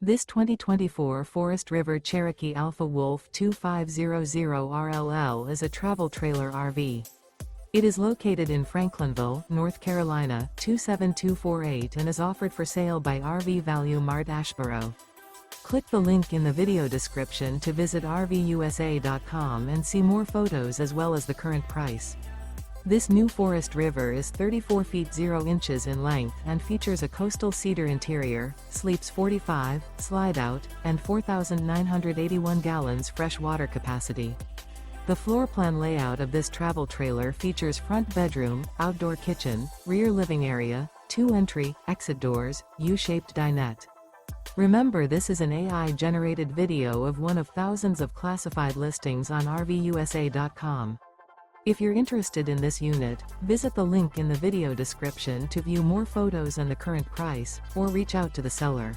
This 2024 Forest River Cherokee Alpha Wolf 2500RLL is a travel trailer RV. It is located in Franklinville, North Carolina, 27248 and is offered for sale by RV Value Mart Asheboro. Click the link in the video description to visit RVUSA.com and see more photos as well as the current price. This new Forest River is 34 feet 0 inches in length and features a Coastal Cedar interior, sleeps 45, slide-out, and 4,981 gallons fresh water capacity. The floor plan layout of this travel trailer features front bedroom, outdoor kitchen, rear living area, 2 entry, exit doors, U-shaped dinette. Remember, this is an AI-generated video of one of thousands of classified listings on RVUSA.com. If you're interested in this unit, visit the link in the video description to view more photos and the current price, or reach out to the seller.